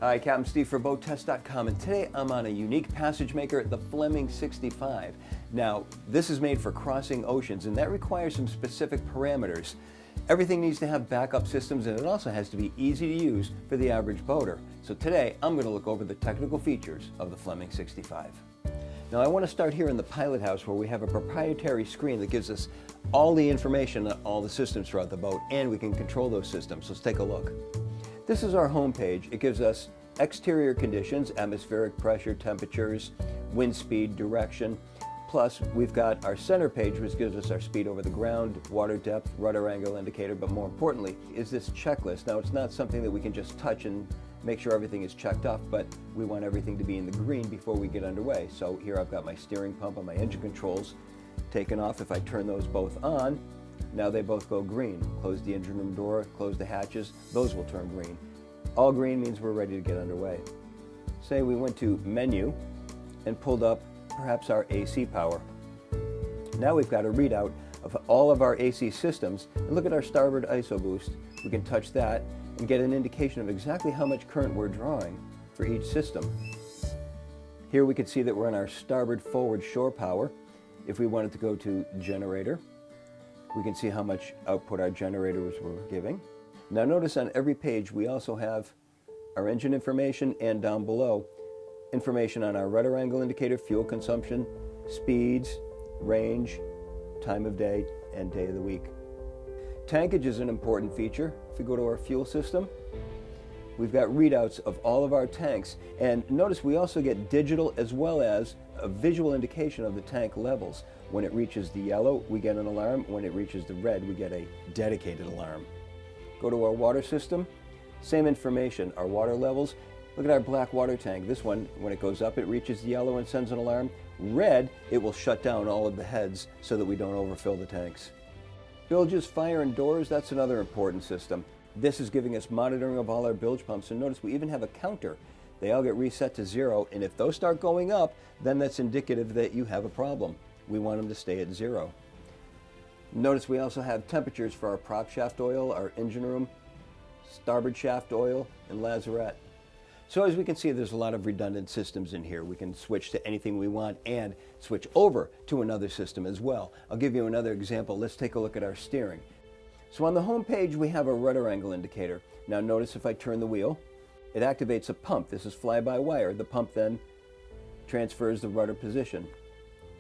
Hi, Captain Steve for BoatTEST.com, and today I'm on a unique passage maker, the Fleming 65. Now, this is made for crossing oceans, and that requires some specific parameters. Everything needs to have backup systems, and it also has to be easy to use for the average boater. So today, I'm going to look over the technical features of the Fleming 65. Now, I want to start here in the Pilothouse, where we have a proprietary screen that gives us all the information on all the systems throughout the boat, and we can control those systems. Let's take a look. This is our home page. It gives us exterior conditions, atmospheric pressure, temperatures, wind speed, direction. Plus, we've got our center page, which gives us our speed over the ground, water depth, rudder angle indicator, but more importantly is this checklist. Now, it's not something that we can just touch and make sure everything is checked off, but we want everything to be in the green before we get underway. So here I've got my steering pump and my engine controls taken off. If I turn those both on, now they both go green. Close the engine room door, close the hatches, those will turn green. All green means we're ready to get underway. Say we went to menu and pulled up perhaps our AC power. Now we've got a readout of all of our AC systems, and look at our starboard ISO boost. We can touch that and get an indication of exactly how much current we're drawing for each system. Here we can see that we're on our starboard forward shore power. If we wanted to go to generator, we can see how much output our generators were giving. Now notice on every page we also have our engine information, and down below information on our rudder angle indicator, fuel consumption, speeds, range, time of day, and day of the week. Tankage is an important feature. If we go to our fuel system, we've got readouts of all of our tanks, and notice we also get digital as well as a visual indication of the tank levels. When it reaches the yellow, we get an alarm. When it reaches the red, we get a dedicated alarm. Go to our water system, same information, our water levels. Look at our black water tank. This one, when it goes up, it reaches the yellow and sends an alarm. Red, it will shut down all of the heads so that we don't overfill the tanks. Bilges, fire, and doors, that's another important system. This is giving us monitoring of all our bilge pumps, and notice we even have a counter. They all get reset to 0, and if those start going up, then that's indicative that you have a problem. We want them to stay at 0. Notice we also have temperatures for our prop shaft oil, our engine room, starboard shaft oil, and lazarette. So as we can see, there's a lot of redundant systems in here. We can switch to anything we want and switch over to another system as well. I'll give you another example. Let's take a look at our steering. So on the home page, we have a rudder angle indicator. Now notice if I turn the wheel, it activates a pump. This is fly-by-wire. The pump then transfers the rudder position.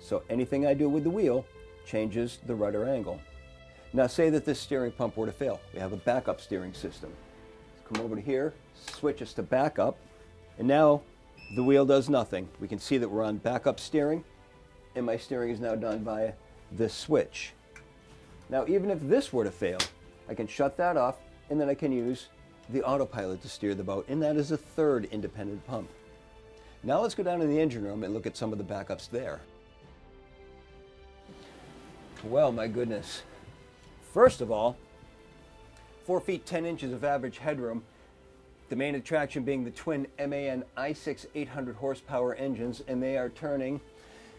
So anything I do with the wheel changes the rudder angle. Now say that this steering pump were to fail. We have a backup steering system. Let's come over to here, switch us to backup, and now the wheel does nothing. We can see that we're on backup steering, and my steering is now done via this switch. Now even if this were to fail, I can shut that off, and then I can use the autopilot to steer the boat, and that is a third independent pump. Now let's go down to the engine room and look at some of the backups there. Well, my goodness. First of all, 4 feet 10 inches of average headroom. The main attraction being the twin MAN i6 800 horsepower engines, and they are turning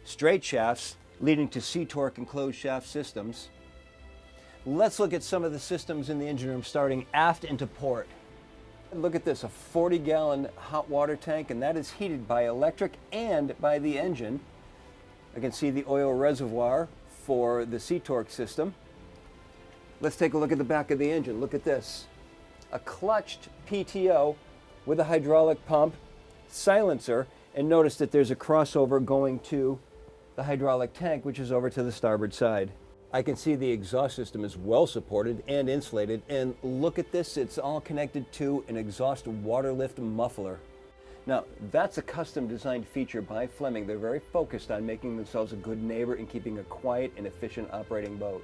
straight shafts, leading to C-torque and closed shaft systems. Let's look at some of the systems in the engine room, starting aft into port. Look at this, a 40-gallon hot water tank, and that is heated by electric and by the engine. I can see the oil reservoir for the C-torque system. Let's take a look at the back of the engine. Look at this. A clutched PTO with a hydraulic pump, silencer, and notice that there's a crossover going to the hydraulic tank, which is over to the starboard side. I can see the exhaust system is well supported and insulated, and look at this, it's all connected to an exhaust water lift muffler. Now, that's a custom designed feature by Fleming. They're very focused on making themselves a good neighbor and keeping a quiet and efficient operating boat.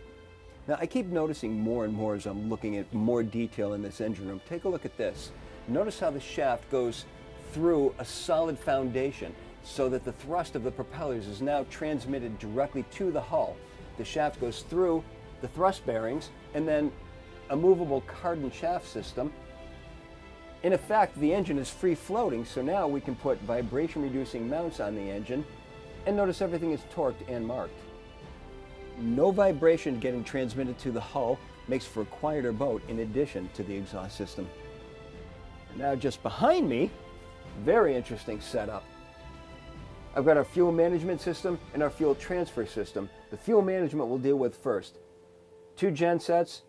Now, I keep noticing more and more as I'm looking at more detail in this engine room. Take a look at this. Notice how the shaft goes through a solid foundation so that the thrust of the propellers is now transmitted directly to the hull. The shaft goes through the thrust bearings and then a movable cardan shaft system. In effect, the engine is free floating, so now we can put vibration reducing mounts on the engine, and notice everything is torqued and marked. No vibration getting transmitted to the hull makes for a quieter boat in addition to the exhaust system. Now just behind me, Very interesting setup. I've got our fuel management system and our fuel transfer system. The fuel management we'll deal with first. 2 gensets,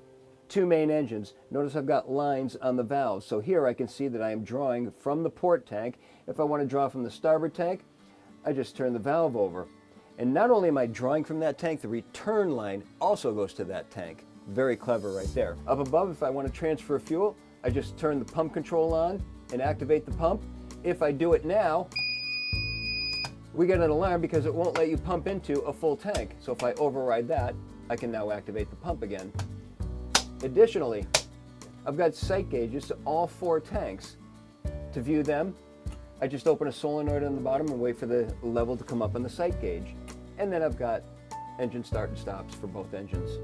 2 main engines. Notice I've got lines on the valves. So here I can see that I am drawing from the port tank. If I want to draw from the starboard tank, I just turn the valve over. And not only am I drawing from that tank, the return line also goes to that tank. Very clever right there. Up above, if I want to transfer fuel, I just turn the pump control on and activate the pump. If I do it now, we get an alarm because it won't let you pump into a full tank. So if I override that, I can now activate the pump again. Additionally, I've got sight gauges to all 4 tanks. To view them, I just open a solenoid on the bottom and wait for the level to come up on the sight gauge. And then I've got engine start and stops for both engines.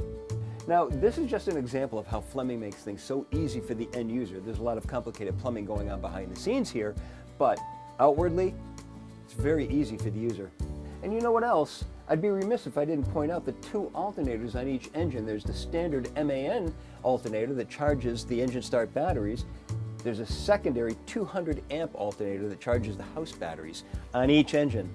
Now, this is just an example of how Fleming makes things so easy for the end user. There's a lot of complicated plumbing going on behind the scenes here, but outwardly, it's very easy for the user. And you know what else? I'd be remiss if I didn't point out the 2 alternators on each engine. There's the standard MAN alternator that charges the engine start batteries. There's a secondary 200 amp alternator that charges the house batteries on each engine.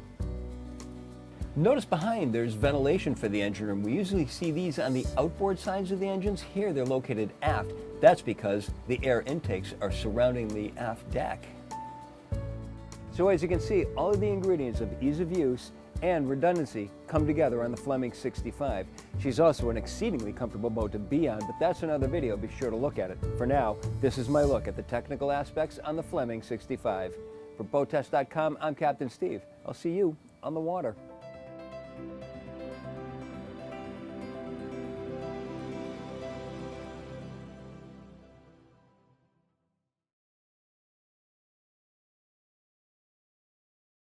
Notice behind there's ventilation for the engine room. We usually see these on the outboard sides of the engines. Here they're located aft. That's because the air intakes are surrounding the aft deck. So as you can see, all of the ingredients of ease of use and redundancy come together on the Fleming 65. She's also an exceedingly comfortable boat to be on, but that's another video. Be sure to look at it. For now, this is my look at the technical aspects on the Fleming 65. For BoatTEST.com, I'm Captain Steve. I'll see you on the water.